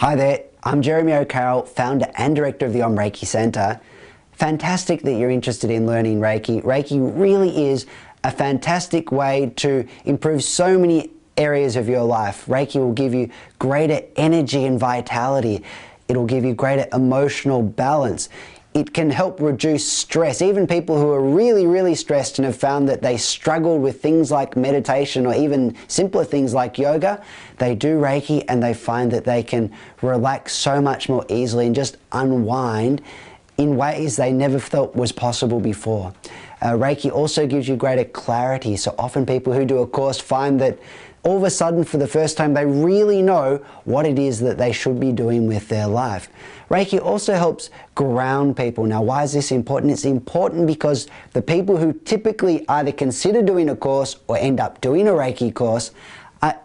Hi there, I'm Jeremy O'Carroll, founder and director of the Reiki Centre. Fantastic that you're interested in learning Reiki. Reiki really is a fantastic way to improve so many areas of your life. Reiki will give you greater energy and vitality. It'll give you greater emotional balance. It can help reduce stress. Even people who are really stressed and have found that they struggle with things like meditation or even simpler things like yoga, they do Reiki and they find that they can relax so much more easily and just unwind in ways they never thought was possible before. Reiki also gives you greater clarity. So often people who do a course find that all of a sudden, for the first time, they really know what it is that they should be doing with their life. Reiki also helps ground people. Now, why is this important? It's important because the people who typically either consider doing a course or end up doing a Reiki course are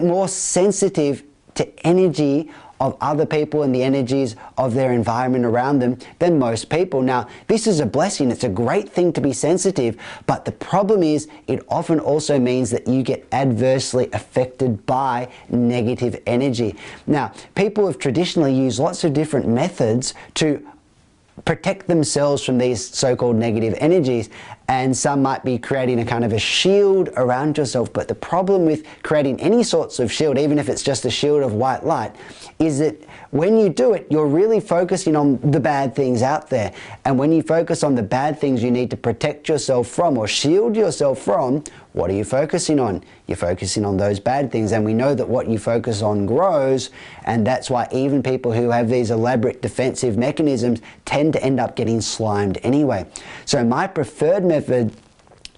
more sensitive to energy of other people and the energies of their environment around them than most people. Now, this is a blessing. It's a great thing to be sensitive, but the problem is it often also means that you get adversely affected by negative energy. Now, people have traditionally used lots of different methods to protect themselves from these so-called negative energies, and some might be creating a kind of a shield around yourself. But the problem with creating any sorts of shield, even if it's just a shield of white light, is that when you do it, you're really focusing on the bad things out there. And when you focus on the bad things you need to protect yourself from or shield yourself from, what are you focusing on? You're focusing on those bad things. And we know that what you focus on grows, and that's why even people who have these elaborate defensive mechanisms tend to end up getting slimed anyway. So my preferred method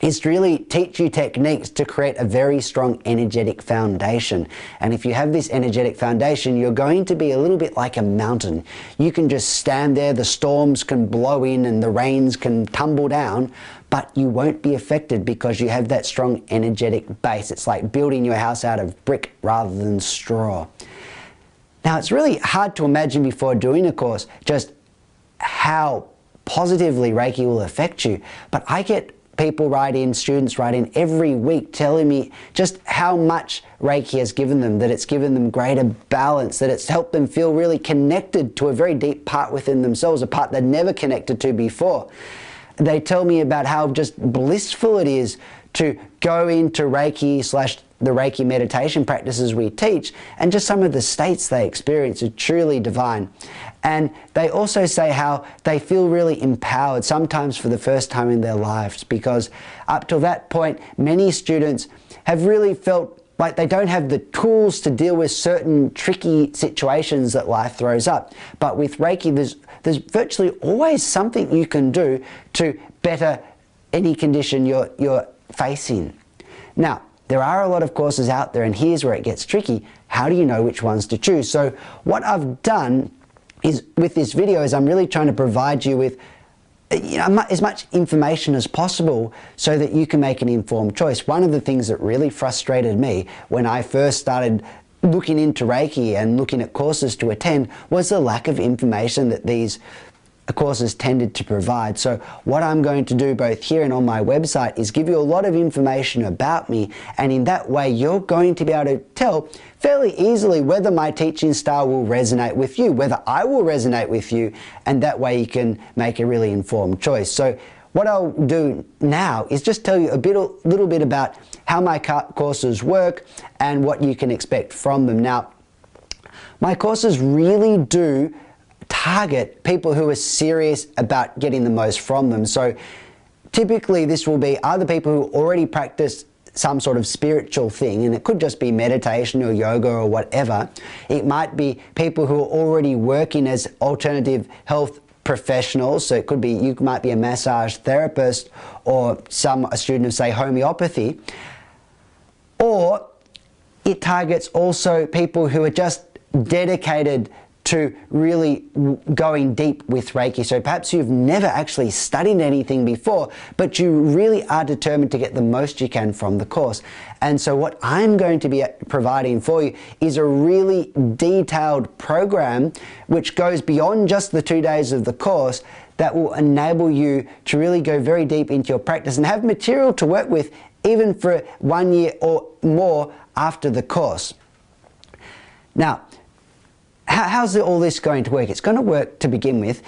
is to really teach you techniques to create a very strong energetic foundation. And if you have this energetic foundation, you're going to be a little bit like a mountain. You can just stand there, the storms can blow in and the rains can tumble down, but you won't be affected because you have that strong energetic base. It's like building your house out of brick rather than straw. Now, it's really hard to imagine before doing a course just how positively Reiki will affect you, but I get people write in, students write in every week telling me just how much Reiki has given them, that it's given them greater balance, that it's helped them feel really connected to a very deep part within themselves, a part they'd never connected to before. They tell me about how just blissful it is to go into Reiki / the Reiki meditation practices we teach, and just some of the states they experience are truly divine. And they also say how they feel really empowered, sometimes for the first time in their lives, because up till that point, many students have really felt like they don't have the tools to deal with certain tricky situations that life throws up. But with Reiki, there's virtually always something you can do to better any condition you're facing. Now, there are a lot of courses out there, and here's where it gets tricky. How do you know which ones to choose? So what I've done is, with this video, is I'm really trying to provide you with as much information as possible so that you can make an informed choice. One of the things that really frustrated me when I first started looking into Reiki and looking at courses to attend was the lack of information that these courses tended to provide. So what I'm going to do both here and on my website is give you a lot of information about me, and in that way you're going to be able to tell fairly easily whether my teaching style will resonate with you, whether I will resonate with you, and that way you can make a really informed choice. So what I'll do now is just tell you a little bit about how my courses work and what you can expect from them. Now, my courses really do target people who are serious about getting the most from them. So typically this will be either people who already practice some sort of spiritual thing, and it could just be meditation or yoga or whatever. It might be people who are already working as alternative health professionals. So it could be, you might be a massage therapist or a student of, say, homeopathy. Or it targets also people who are just dedicated to really going deep with Reiki. So perhaps you've never actually studied anything before, but you really are determined to get the most you can from the course. And so what I'm going to be providing for you is a really detailed program which goes beyond just the 2 days of the course, that will enable you to really go very deep into your practice and have material to work with even for 1 year or more after the course. Now, how's all this going to work? It's going to work to begin with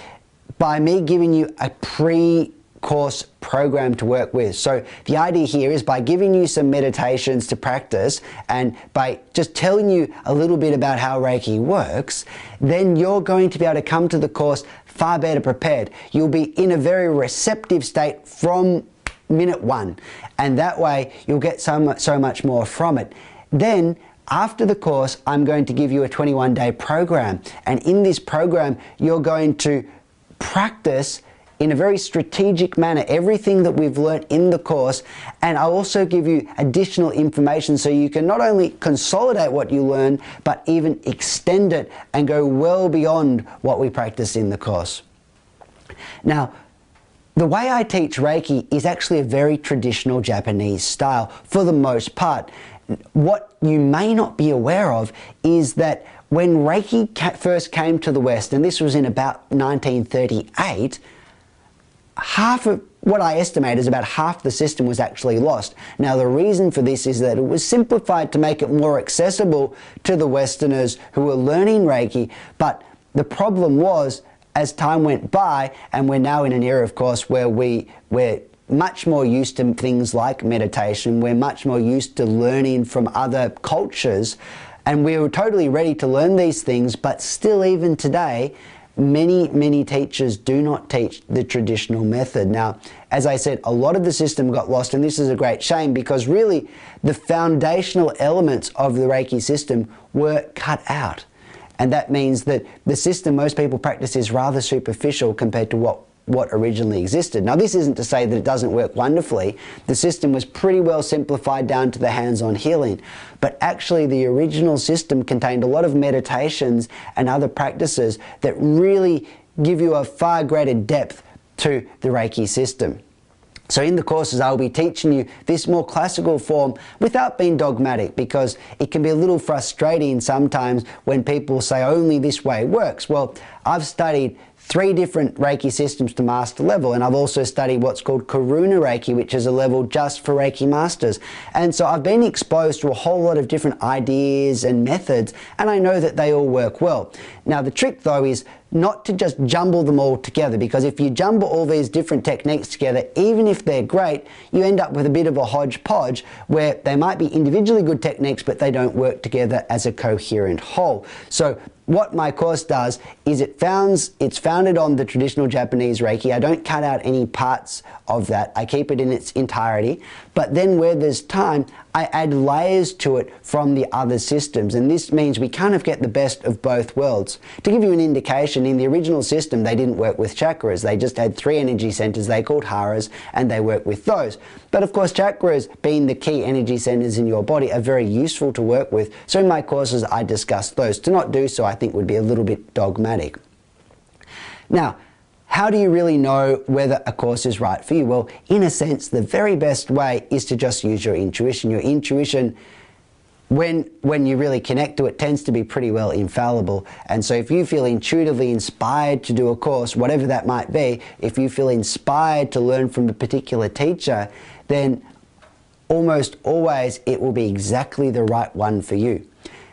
by me giving you a pre-course program to work with. So the idea here is by giving you some meditations to practice and by just telling you a little bit about how Reiki works, then you're going to be able to come to the course far better prepared. You'll be in a very receptive state from minute one, and that way you'll get so much more from it. Then after the course, I'm going to give you a 21-day program, and in this program you're going to practice in a very strategic manner everything that we've learnt in the course, and I'll also give you additional information so you can not only consolidate what you learn but even extend it and go well beyond what we practice in the course. Now, the way I teach Reiki is actually a very traditional Japanese style for the most part. What you may not be aware of is that when Reiki first came to the West, and this was in about 1938, half of what I estimate is about half the system was actually lost. Now the reason for this is that it was simplified to make it more accessible to the Westerners who were learning Reiki, but the problem was, as time went by, and we're now in an era, of course, where we're much more used to things like meditation, we're much more used to learning from other cultures, and we were totally ready to learn these things, but still even today, many teachers do not teach the traditional method. Now, as I said, a lot of the system got lost, and this is a great shame because really the foundational elements of the Reiki system were cut out. And that means that the system most people practice is rather superficial compared to what originally existed. Now, this isn't to say that it doesn't work wonderfully. The system was pretty well simplified down to the hands-on healing. But actually, the original system contained a lot of meditations and other practices that really give you a far greater depth to the Reiki system. So in the courses, I'll be teaching you this more classical form without being dogmatic, because it can be a little frustrating sometimes when people say only this way works. Well, I've studied 3 different Reiki systems to master level, and I've also studied what's called Karuna Reiki, which is a level just for Reiki masters. And so I've been exposed to a whole lot of different ideas and methods, and I know that they all work well. Now the trick though is not to just jumble them all together, because if you jumble all these different techniques together, even if they're great, you end up with a bit of a hodgepodge where they might be individually good techniques but they don't work together as a coherent whole. So what my course does is it's founded on the traditional Japanese Reiki. I don't cut out any parts of that. I keep it in its entirety. But then where there's time, I add layers to it from the other systems. And this means we kind of get the best of both worlds. To give you an indication, in the original system, they didn't work with chakras. They just had 3 energy centers they called haras, and they work with those. But of course, chakras, being the key energy centers in your body, are very useful to work with. So in my courses, I discuss those. To not do so, I think, would be a little bit dogmatic. Now, how do you really know whether a course is right for you? Well, in a sense, the very best way is to just use your intuition. Your intuition, when you really connect to it, tends to be pretty well infallible. And so if you feel intuitively inspired to do a course, whatever that might be, if you feel inspired to learn from a particular teacher, then almost always it will be exactly the right one for you.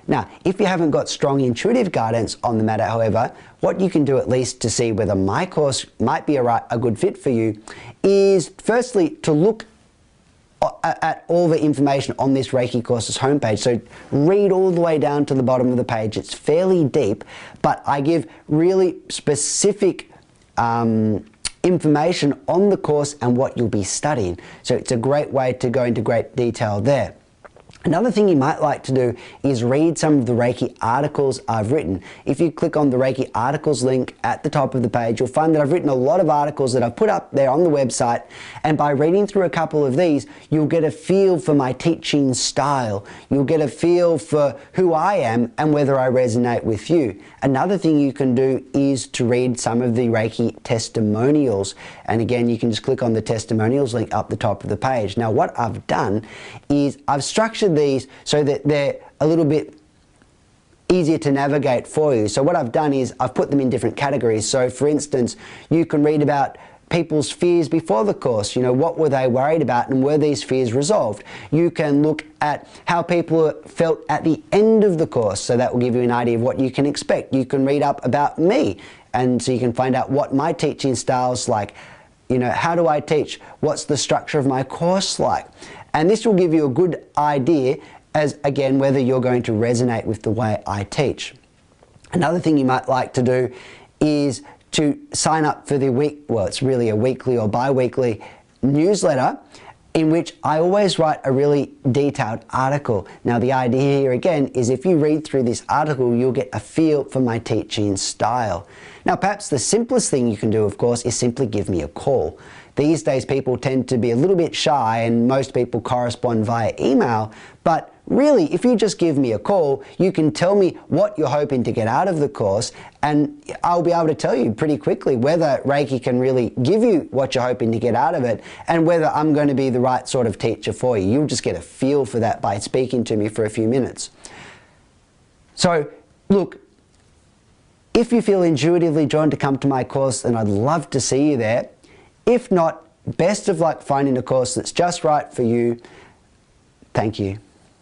Now, if you haven't got strong intuitive guidance on the matter, however, what you can do at least to see whether my course might be a good fit for you is firstly to look at all the information on this Reiki course's homepage. So read all the way down to the bottom of the page. It's fairly deep, but I give really specific information on the course and what you'll be studying. So it's a great way to go into great detail there. Another thing you might like to do is read some of the Reiki articles I've written. If you click on the Reiki Articles link at the top of the page, you'll find that I've written a lot of articles that I've put up there on the website, and by reading through a couple of these, you'll get a feel for my teaching style. You'll get a feel for who I am and whether I resonate with you. Another thing you can do is to read some of the Reiki Testimonials, and again, you can just click on the Testimonials link up the top of the page. Now, what I've done is I've structured these so that they're a little bit easier to navigate for you. So what I've done is I've put them in different categories. So for instance, you can read about people's fears before the course. You know, what were they worried about and were these fears resolved? You can look at how people felt at the end of the course, so that will give you an idea of what you can expect. You can read up about me, and so you can find out what my teaching style's like. You know, how do I teach? What's the structure of my course like? And this will give you a good idea as, again, whether you're going to resonate with the way I teach. Another thing you might like to do is to sign up for the it's really a weekly or bi-weekly newsletter in which I always write a really detailed article. Now, the idea here again is if you read through this article, you'll get a feel for my teaching style. Now, perhaps the simplest thing you can do, of course, is simply give me a call. These days, people tend to be a little bit shy and most people correspond via email, but really, if you just give me a call, you can tell me what you're hoping to get out of the course, and I'll be able to tell you pretty quickly whether Reiki can really give you what you're hoping to get out of it and whether I'm going to be the right sort of teacher for you. You'll just get a feel for that by speaking to me for a few minutes. So, look, if you feel intuitively drawn to come to my course, then I'd love to see you there. If not, best of luck finding a course that's just right for you. Thank you.